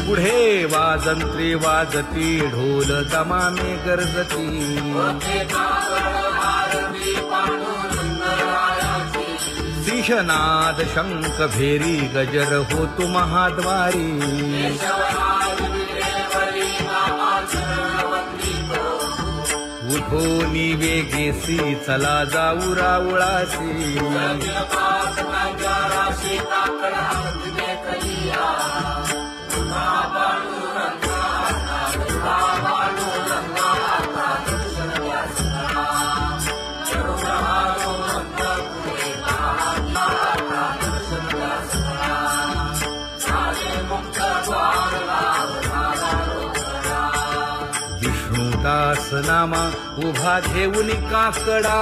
पुढे वाजंत्री वाजती ढोल दमामे गरजती सिंहनाद शंख भेरी गजर होतो महाद्वारी उठो वेगेसी चला जाऊ रावळासी विष्णुदास नामा उभा घेऊन काकडा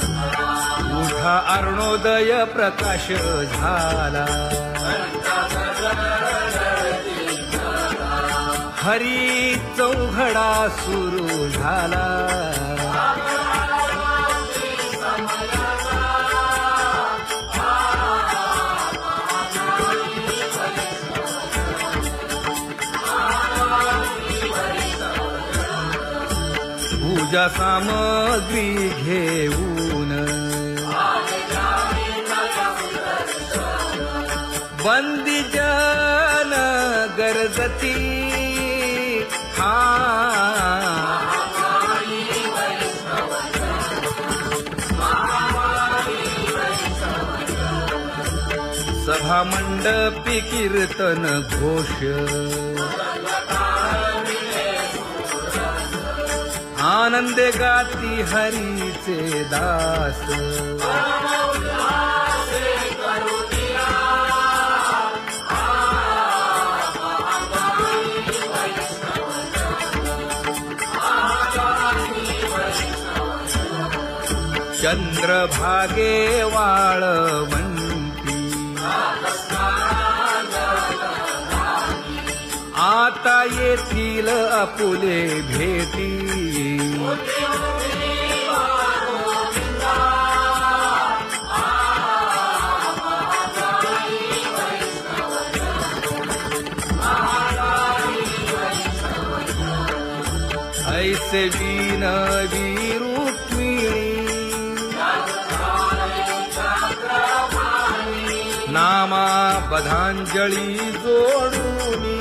उठा अरुणोदय प्रकाश झाला हरी चौघडा सुरू झाला पूजा सामग्री घेऊन बंदी जन गरजती सभा मंडपी कीर्तन घोष आनंदे गाती हरीचे दास चंद्रभागे वाळवंती आता येथील आपुले भेटी ऐसे विनवी रुक्मिणी नामा बधांजळी जोडूनी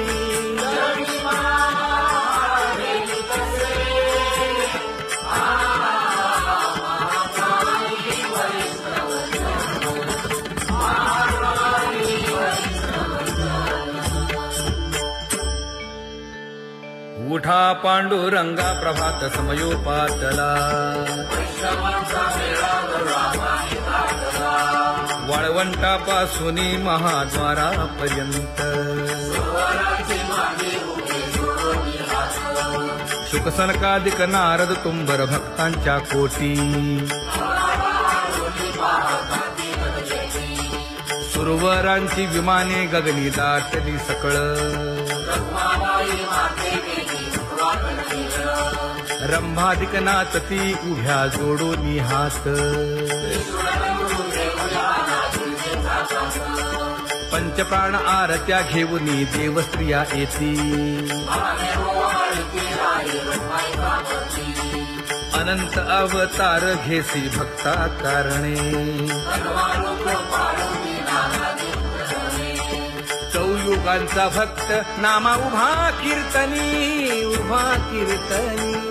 उठा पांडुरंगा प्रभात समयोपातला वाळवंटापासून महाद्वारापर्यंत शुकसनकादिक नारद तुंबर भक्तांच्या कोटी सुरवरांची विमाने गगनी दाटली सकळ रंभादिक नाचती उभ्या जोडून हात पंचप्राण आरत्या घेऊन देवस्त्रिया येती अनंत अवतार घेसी भक्ता कारणे चौयुगांचा भक्त नामा उभा कीर्तनी उभा कीर्तनी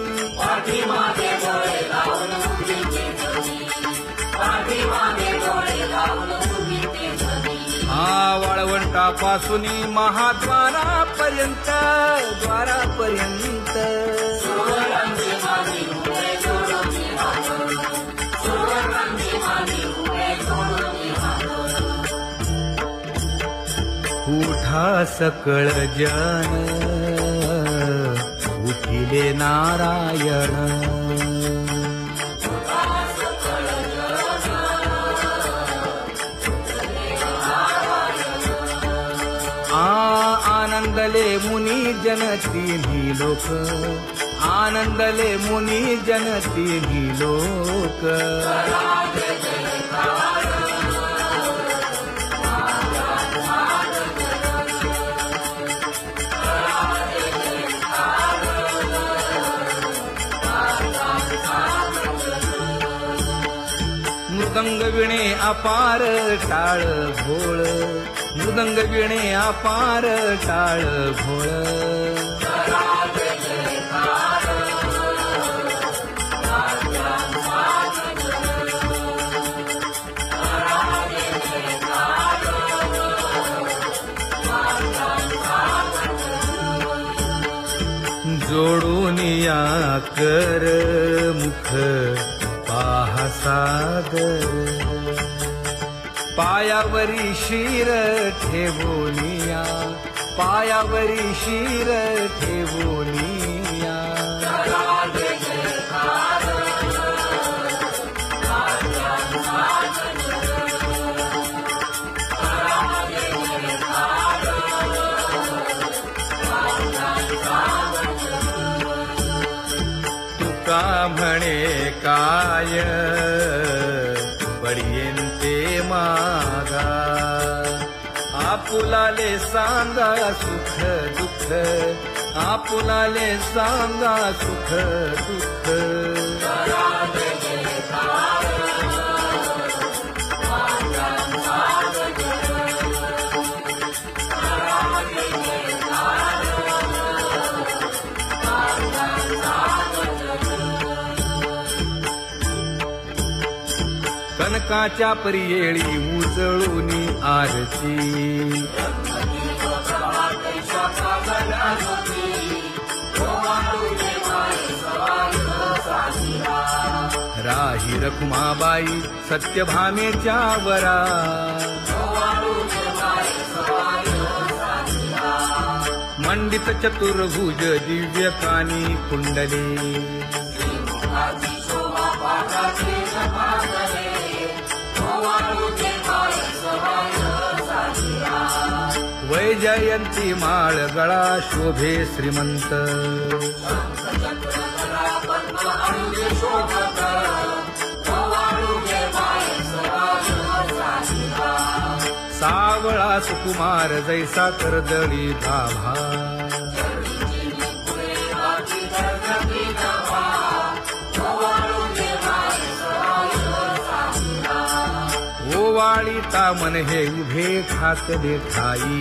वाळवंटापासून महाद्वारापर्यंत द्वारापर्यंत उठा सकळ जन उठिले नारायण आनंदले मुनी जन तिन्ही लोक, आनंदले मुनी जन तिन्ही लोक. मृदंग विणे अपार टाळ भोळ, मृदंग विणे अपार टाळ भोळ. जोडून या कर मुख पाहा सागर, पायावरी शिर ठेवोनिया, पायावरी शिर ठेवोनिया. तुका म्हणे काय बडियेंते मागा, आपुलाले सांगा सुख दुःख, आपुलाले सांगा सुख दुःख. कनकाच्या परियेळी उजळूनी आरती, राही रखुमाबाई सत्यभामेच्या वरा, मंडित चतुर्भुज दिव्य कानी कुंडले, वैजयंती माळ गळा शोभे श्रीमंत, सावळा सुकुमार जैसा कर्दळी गाभा, ओवाळी तामन हे उभे खाकले ठाई,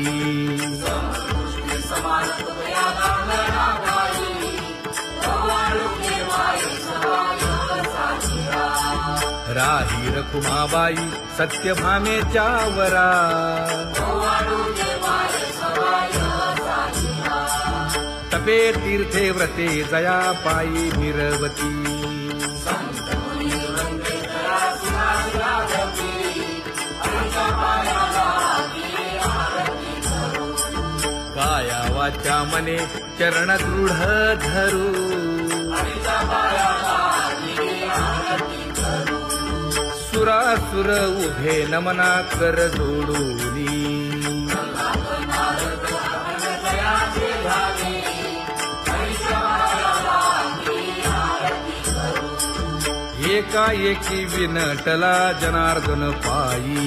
राही रखुमाबाई सत्यभामेच्या वरा, तपे तीर्थे व्रते जया पायी मिरवती, काया वाचा मने चरण दृढ धरू, सुरासुर उभे नमना कर जोडूनी, एकाएकी विनटला जनार्दन पायी,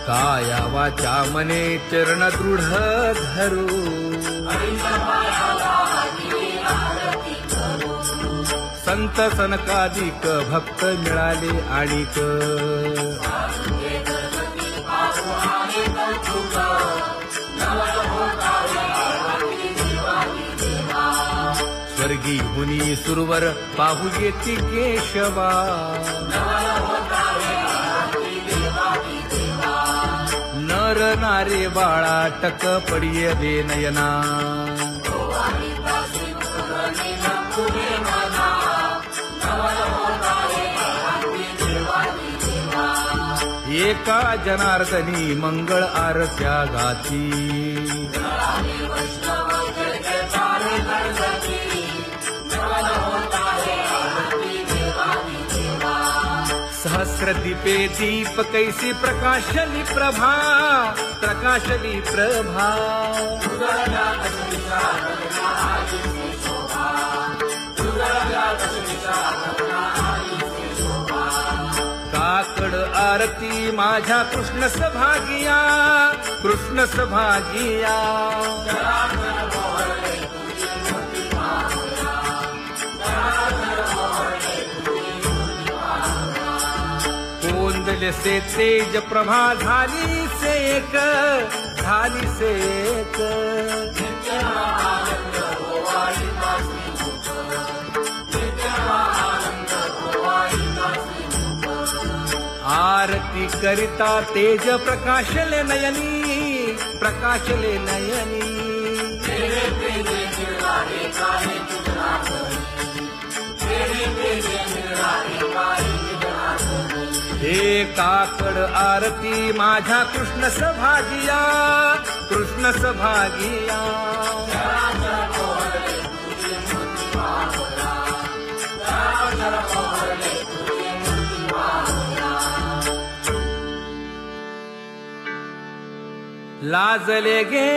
काया वाचा मने चरण दृढ धरू, संत सनकादिक भक्त मिळाले आणिक, स्वर्गी मुनी सुरवर पाहू येती केशवा, नर नारे बाळा टक पडिये दे नयना, एका जनार्दनी मंगळ आरत्या गाती, काया वाचा मने सहस्रदीपे दीप कैसी प्रकाशली प्रभा, प्रकाशली प्रभा. काकड आरती माझ्या कृष्ण सभागिया, कृष्ण सभागिया. कोंदले से तेज प्रभा झाली से एक, झाली से एक. आरती करिता तेज प्रकाशले नयनी, प्रकाशले नयनी. हे काकड आरती माझ्या कृष्ण सभागिया, कृष्ण सभागिया. लाजले गे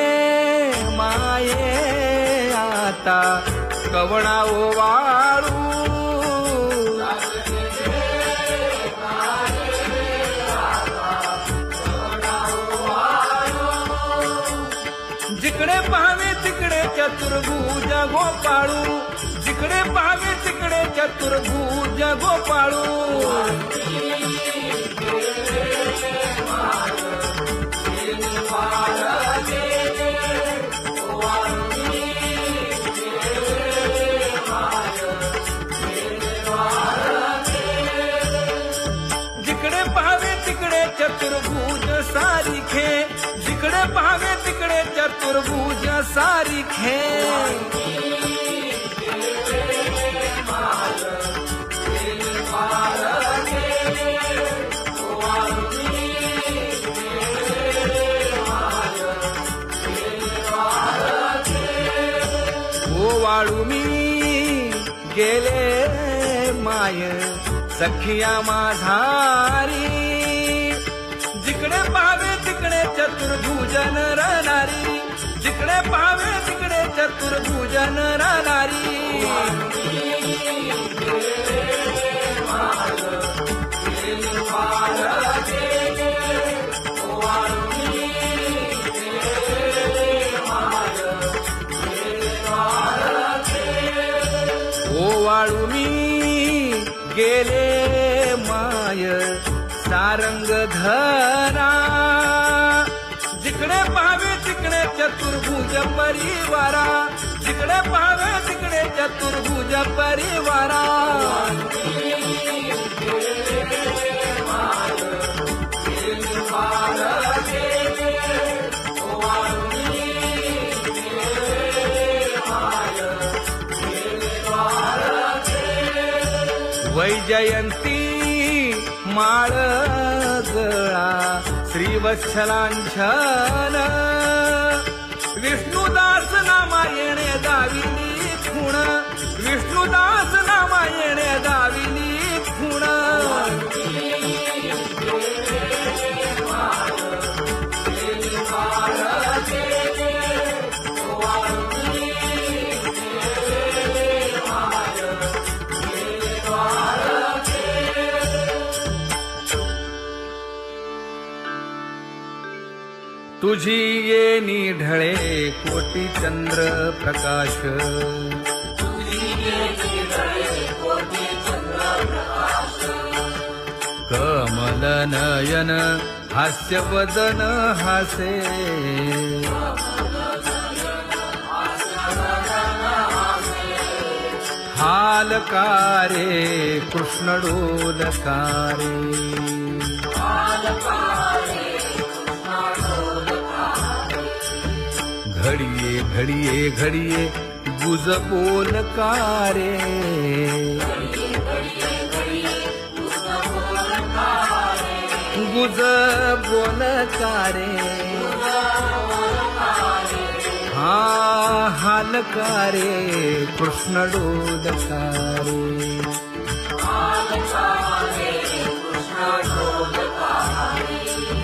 माये आता कवणा ओवाळू. जिकडे पाहावे तिकडे चतुर्भुज गोपाळू, जिकडे पाहावे तिकडे चतुर्भुज गोपाळू. जिकडे पाहावे तिकडे चतुर्भुज सारिखे, जिकडे पाहावे तिकडे चतुर्भुज सारिखे. ओवाळू मी गेले माय सखिया माझारी. जिकडे पाहावे तिकडे चतुर्भुज नरनारी, जिकडे पाहावे तिकडे चतुर्भुज नरनारी. ओवाळू मी गेले माय सारंग धरा. जिकडे पाहावे तिकडे चतुर्भुज परिवारा, जिकडे पाहावे तिकडे चतुर्भुज परिवारा. वैजयंती माळ गळा श्रीवत्सलांछन. विष्णुदास नामायणे दाविनी खूण, विष्णुदास नामायणे दाविनी खूण. तुझी येणी ढळे कोटी चंद्र प्रकाश. कमल नयन हास्य वदन हासे. हालकारे कृष्ण डोलकारे. घडिये घडिये घडिये गुज बोलकारे. गुज बोलकारे. हा हालकारे कृष्ण डोलकारे.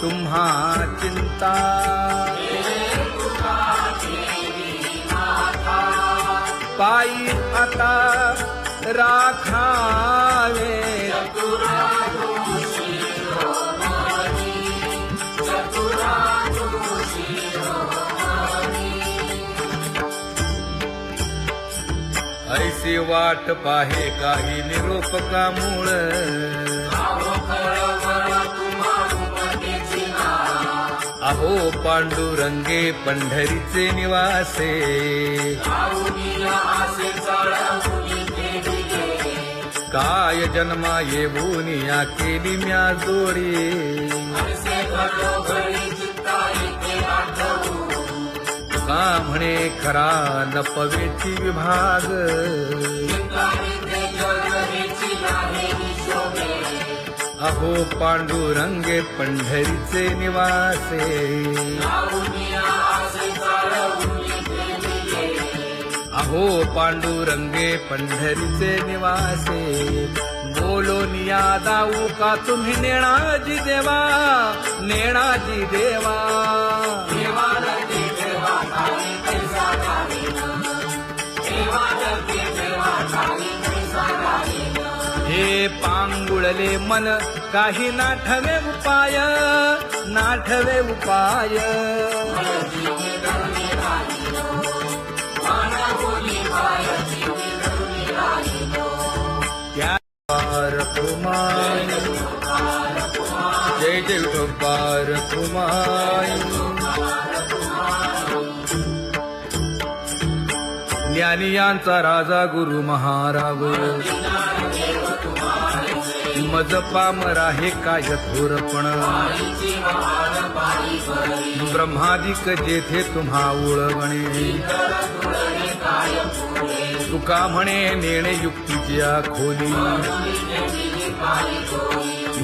तुम्हा चिंता पायी आता राखावे ऐसी वाट पाहे काही निरोप का मूळ अहो पांडुरंगे पंढरीचे निवासे काय जन्मा येऊन या केली म्या जोडी का म्हणे खरा नपवेची विभाग अहो पांडुरंगे पंढरीचे निवासे अहो पांडुरंगे पंढरीचे निवासे बोलोनिया दाऊ का तुम्ही नेणाजी देवा नेणाजी देवा हे पांगुळले मन काही नाठवे उपाय नाठवे उपाय कुमार जय जय विठोबार कुमार ज्ञानियांचा राजा गुरु महाराज मज पामरा हे काय थोरपण ब्रह्मादिक जेथे तुम्हा उळवणे तुका म्हणे नेणे युक्तीची खोली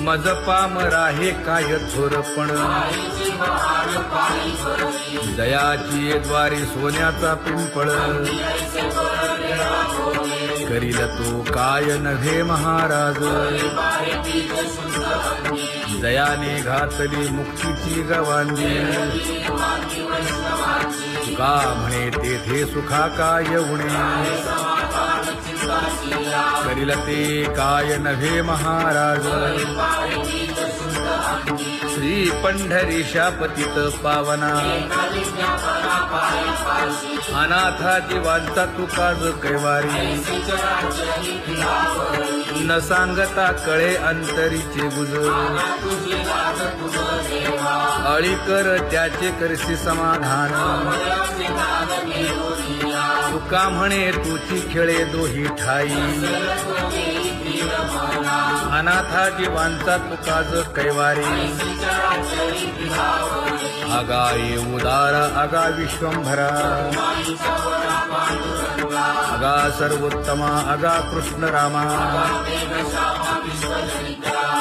मज पामरा हे काय थोरपण दयाची द्वारी सोन्याचा पिंपळ करील तो काय नव्हे महाराज दयाने घातली मुक्तीची गवांगी का म्हणे तेथे सुखा काय उणे करील ते काय नव्हे महाराज श्री पंढरीशा पतित पावना अनाथा जीवांचा तुका ज कैवारी न सांगता कळे अंतरीचे गुज अळी कर त्याचे करशी समाधान तुका म्हणे तुची खेळे दोही ठाई अनाथा जीवांचा तुका ज कैवारी आगा ये उदार आगा विश्वंभरा आगा सर्वोत्तमा आगा कृष्ण रामा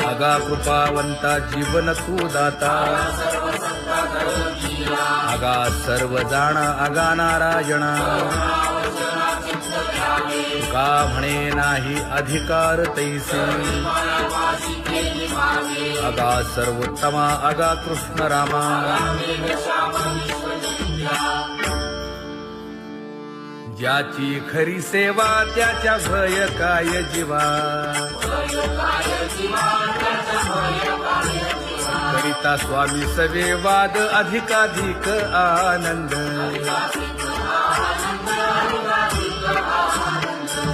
आगा कृपावंता जीवन तू दाता आगा सर्व जाणा आगा नारायणा का म्हणे नाही अधिकार तैसे आगा सर्वोत्तमा आगा कृष्ण रामा ज्याची खरी सेवा त्याच्या भय काय जीवा करिता स्वामी सवे वाद अधिकाधिक आनंद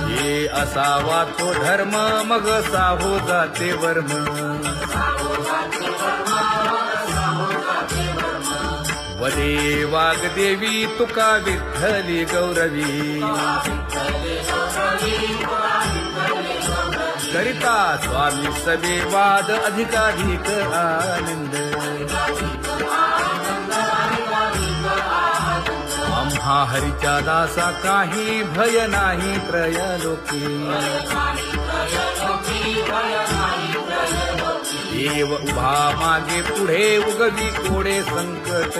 हे असावा तो धर्म मग साहो जाते वर्म वदे वाग्देवी तुका विठ्ठली गौरवी करिता स्वामी सवे वाद अधिकाधिक आनंद आम्हा हरीच्या दासा काही भय नाही त्रयलोकी देव उभा मागे पुढे उगवी कोडे संकट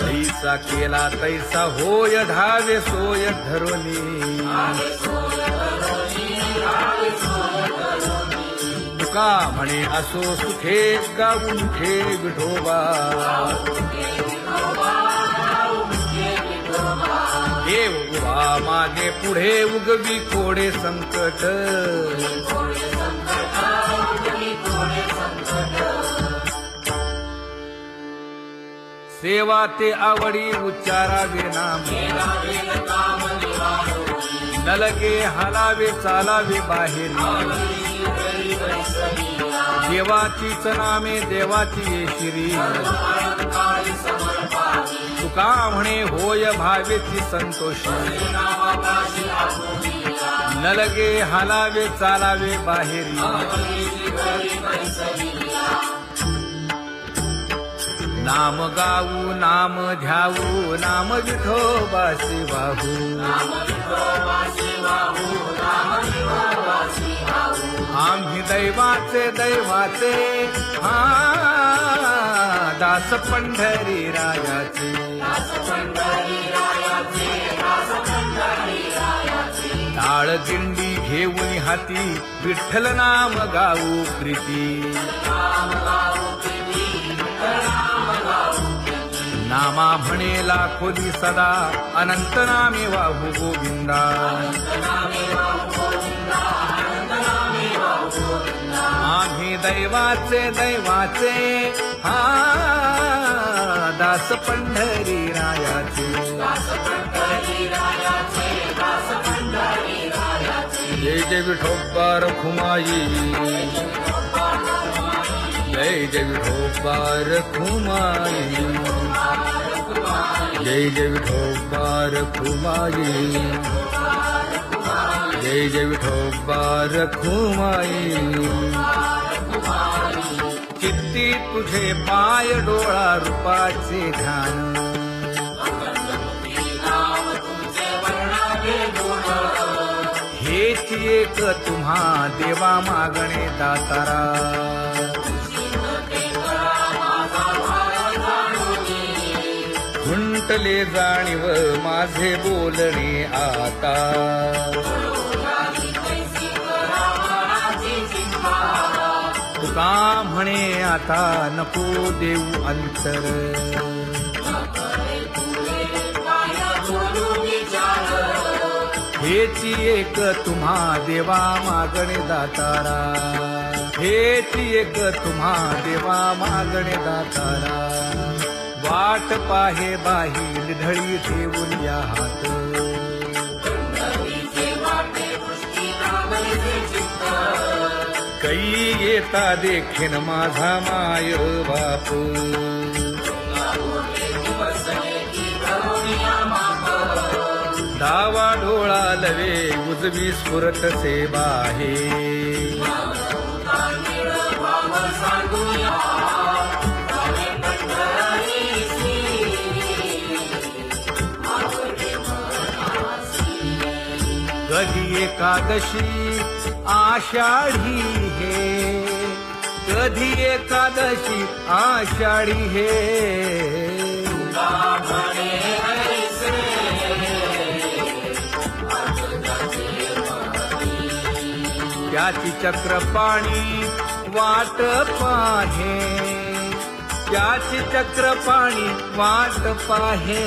तैसा केला तैसा होय धावे सोय धरोनी तुका म्हणे असो सुखे गाऊन घे विठोबा देव उभा मागे पुढे उगवी कोडे संकट सेवा ते आवडी उच्चारावे नाम न लगे हालावे चालावे बाहेरी देवाचीच नामे देवाची येशिरी तुका म्हणे होय भावेची संतोषी न लगे हालावे चालावे बाहेरी नाम गाऊ नाम ध्याऊ नाम विठोबासी वाहू आम्ही दैवाचे हा दास पंढरी रायाचे टाळ दिंडी घेऊन हाती विठ्ठल नाम गाऊ प्रीती नामा म्हणेला खोली सदा अनंत नामे वाहू गोविंदा आम्ही दैवाचे हा दास पंढरी रायाचे जय जय विठोबा रखुमाई जय जय विठोबा रखुमाई जय जय विठोबा रखुमाई जय जय विठोबा रखुमाई चित्ती तुझे पाय डोळा रूपाचे ध्यान हेच एक तुम्हा देवा मागणे दातारा खुंटले जाणीव माझे बोलणे आता तुका म्हणे आता नको देऊ अंतर हेची एक तुम्हा देवा मागणे दातारा हेची एक तुम्हा देवा मागणे दातारा वाट पाहे बाही ढळी ठेवून या हात कै येता देखेन माझा माय बाप डावा डोळा लवे उजवी स्फुरत से बाहे कधी एकादशी आषाढी हे कधी एकादशी आषाढी हे त्याची चक्रपाणी वाट पाहे त्याची चक्रपाणी वाट पाहे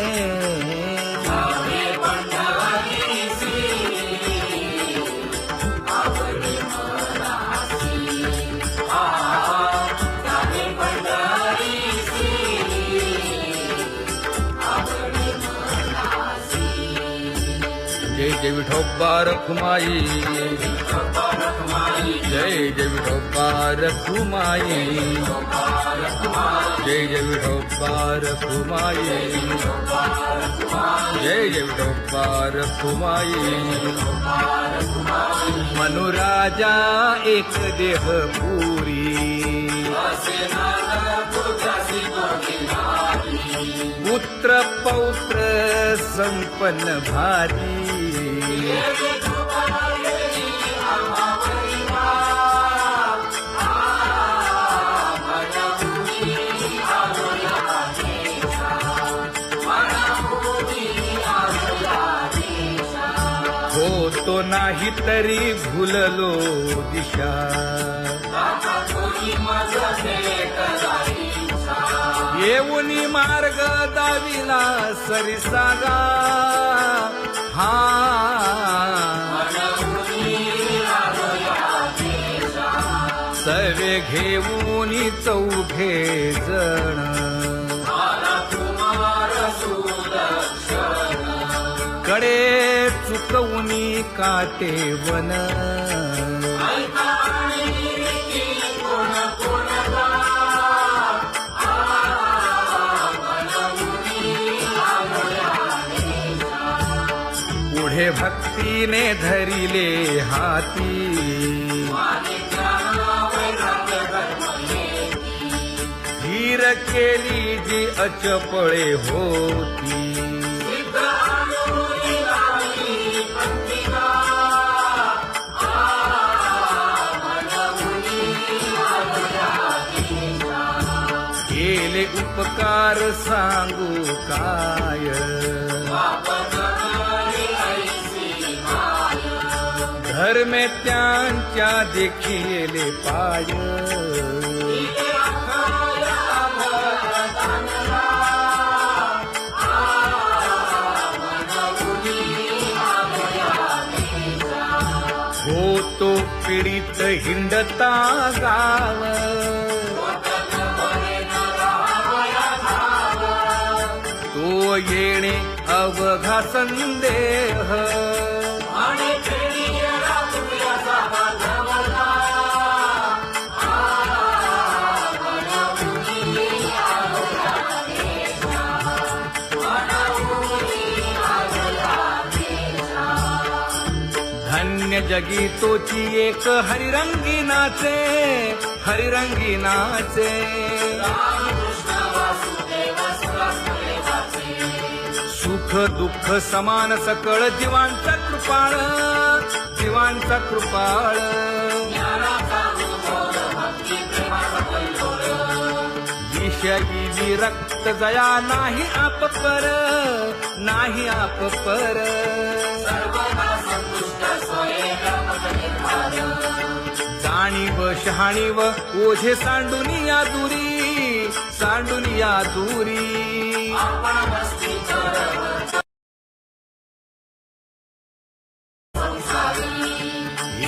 जय जय विठोबा रखुमाई जय जय विठोबा रखुमाई जय जय विठोबा रखुमाई जय जय विठोबा रखुमाई मनुराजा एक देह पुरी पुत्र पौत्र संपन्न भारी तो नाही तरी भुललो दिशा येऊनी मार्ग दाविला सरिसागा हा सवे घेऊनी चौघे जण कडे चुकवूनी काटे वन पुढे भक्तीने धरिले हाती धीर केली जी अचपळे होती केले उपकार सांगू काय धर्मे त्यांच्या देखिले पाय होतो पीडित हिंडता गाव तो येणे अवघा संदेह धन्य जगी तोची एक हरिरंगी नाचे हरिरंगी नाचे सुख दुःख समान सकळ जीवांचा कृपाळ जीवांचा कृपाळ विषयी विरक्त जया नाही आप पर नाही आप पर जाणीव शहाणीव ओझे सांडुनिया दूरी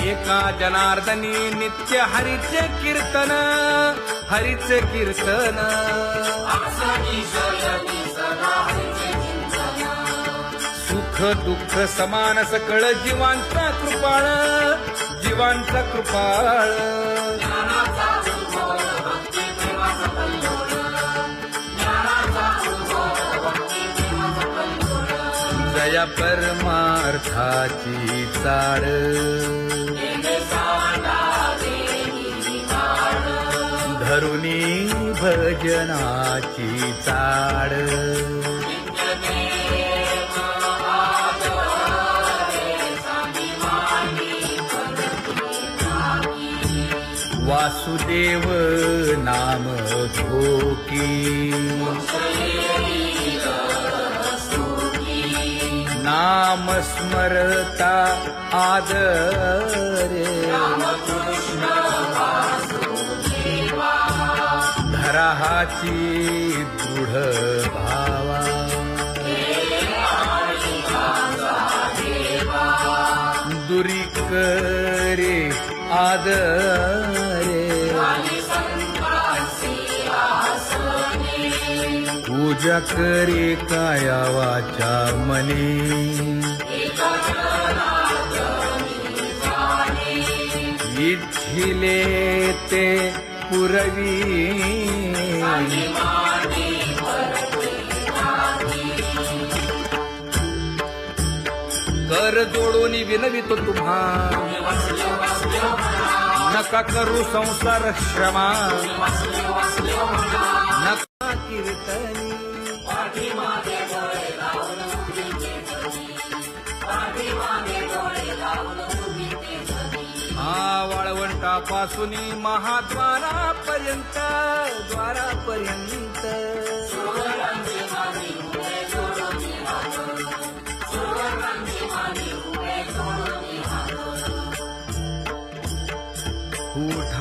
एका जनार्दनी नित्य हरीचे कीर्तन सुख दुःख समान सकळ जीवांचा कृपाळ जया परमार्थाची चाळ धरुनी भजनाची चाळ वासुदेव नाम घोकी नाम स्मरता आदरे धराहाची दृढ भावा दुरी करे आदरे पूजा करे काया वाचा मने इच्छिले ते पुरवी कर जोडून विनवितो तुम्हा नका करू संसार श्रमा नका कीर्तनी वाळवंटापासून महाद्वारापर्यंत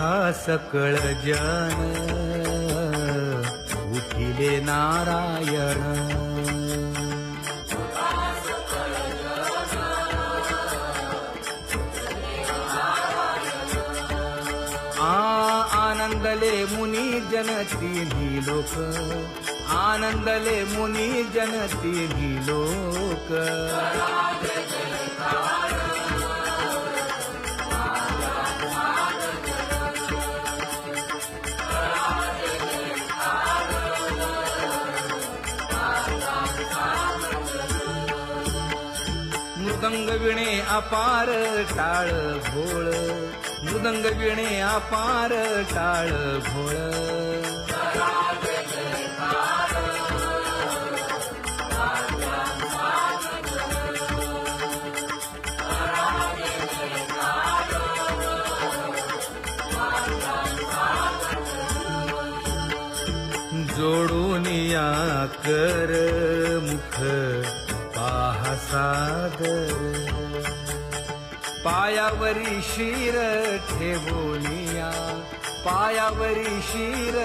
उठा सकळ जन उठिले नारायण आनंदले मुनी जन तिन्ही लोक आनंदले मुनी जन तिन्ही लोक मृदंग विणे अपार टाळ भोळ मृदंग विणे अपार टाळ भोळ जोडून या कर मुख पाहा सादर पायावरी शिर ठेवोनिया पायावरी शिर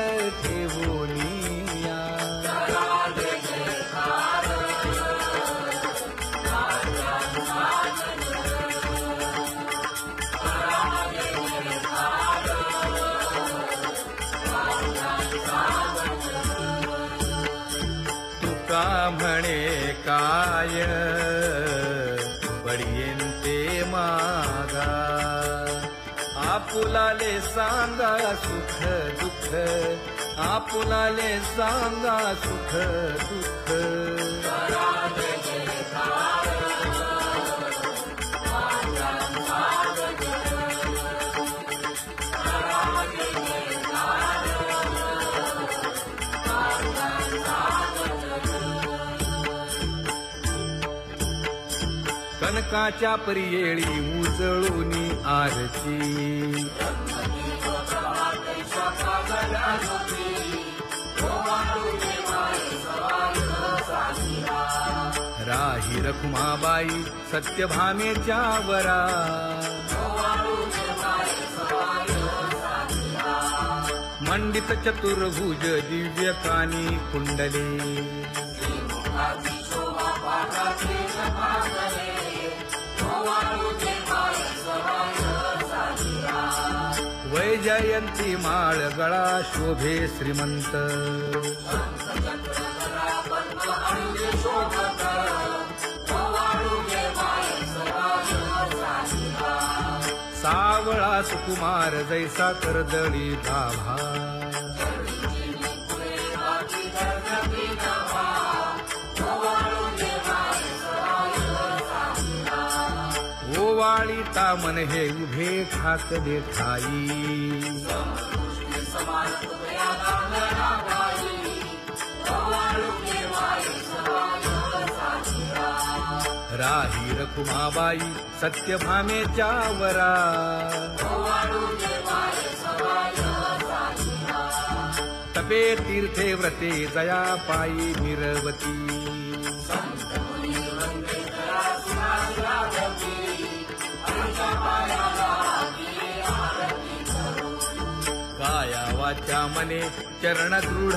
ठेवोनिया तुका म्हणे काय बडियेंते मागा आपुलाले सांगा सुख दुःख आपुलाले सांगा सुख दुःख कनकाच्या परियेळी उजळूनी आरती राही रखुमाबाई सत्यभामेच्या वरा मंडित चतुर्भुज दिव्य कानी कुंडले वैजयंती माळ गळा शोभे श्रीमंत सावळा सुकुमार जैसा करदळी गाभा ओवाळीता मन हे उभे ठाकले ठाई राही रखुमाबाई सत्यभामेच्या वरा तपे तीर्थे व्रते जया पायी मिरवती काया वाचा मने चरण दृढ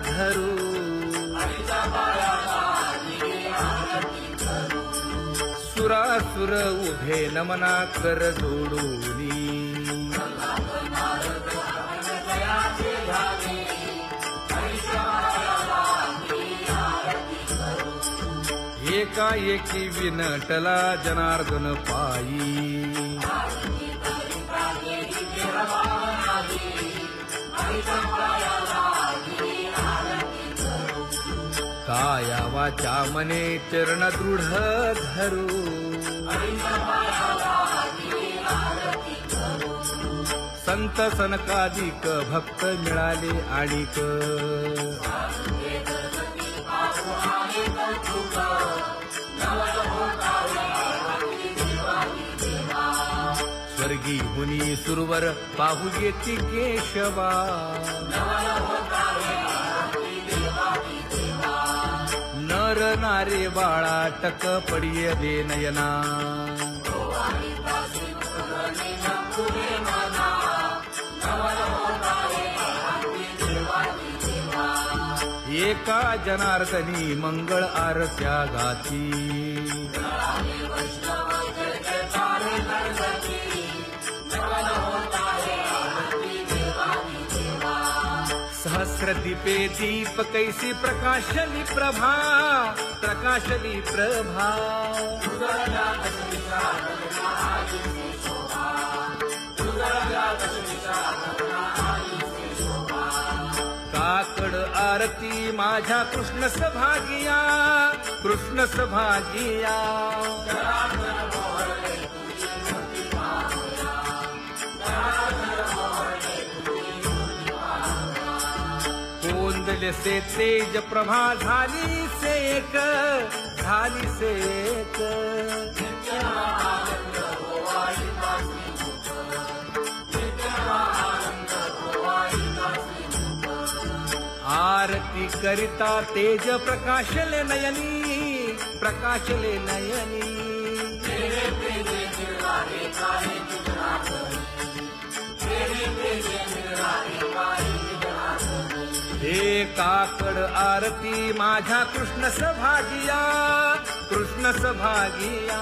धरू सुरासुर उभे नमना कर जोडूनी एकाएकी विनटला जनार्दन पायी काया वाचा मने चरण दृढ धरू संत सनकादिक भक्त मिळाले आणिक स्वर्गी हुनी सुरवर पाहू येती केशवा नर नारे बाळा टक पडिये दे नयना एका जनार्दनी मंगळ आरत्या गाती. सहस्र दीपे दीप कैसी प्रकाशली प्रभा, प्रकाशली प्रभा. काकड आरती माझ्या कृष्ण सभागिया, कृष्ण सभागिया. कोंदले से तेज प्रभा झाली से एक, झाली से एक. आरती करिता तेज प्रकाशले नयनी, प्रकाशले नयनी. हे काकड आरती माझ्या कृष्ण सभागिया, कृष्ण सभागिया.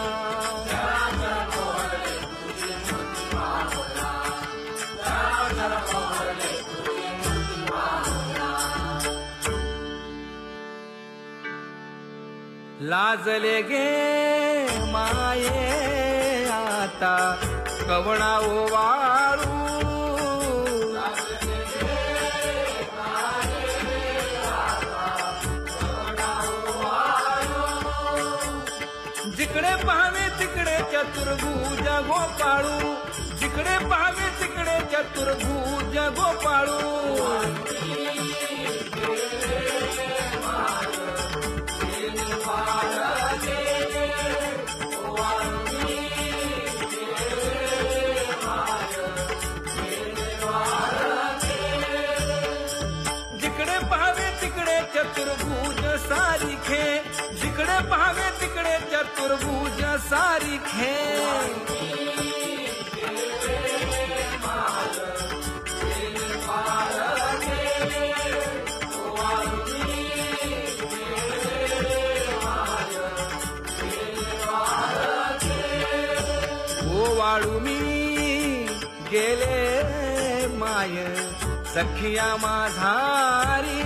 लाजले गे माये आता कवणा ओवाळू. जिकडे पाहावे तिकडे चतुर्भुज गोपाळू, जिकडे पाहावे तिकडे चतुर्भुज गोपाळू. जिकडे पाहावे तिकडे चतुर्भुज सारिखे, जिकडे पाहावे तिकडे चतुर्भुज सारिखे. ओवाळू मी गेले माय सखिया माझारी.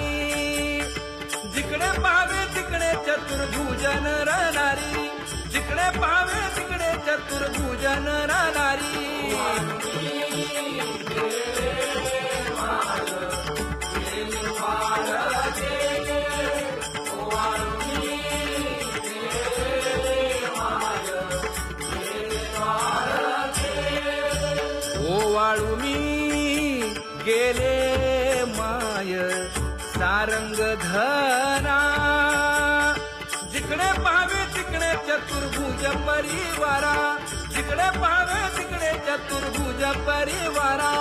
जिकडे पाहावे तिकडे चतुर्भुज नरनारी, जिकडे पाहावे तिकडे चतुर्भुज नरनारी. ओवाळू मी गेले माय सारंग धना. जिकडे पाहावे तिकडे चतुर्भुज परिवारा, जिकडे पाहावे तिकडे चतुर्भुज परिवारा.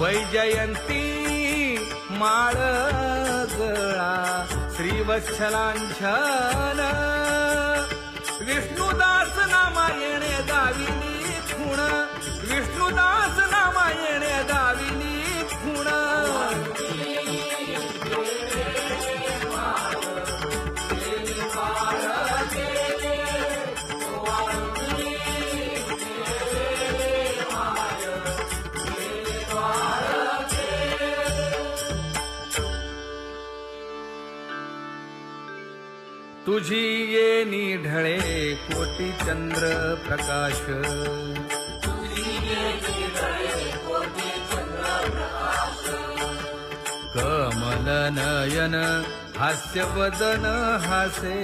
वैजयंती माळ गळा श्रीवत्सलांछन. विष्णुदास नामायणे गाविली खूण, विष्णुदास नामायणे गाविली खूण. तुझी येनी ढळे कोटी चंद्र प्रकाश. कमल नयन हास्य वदन हासे.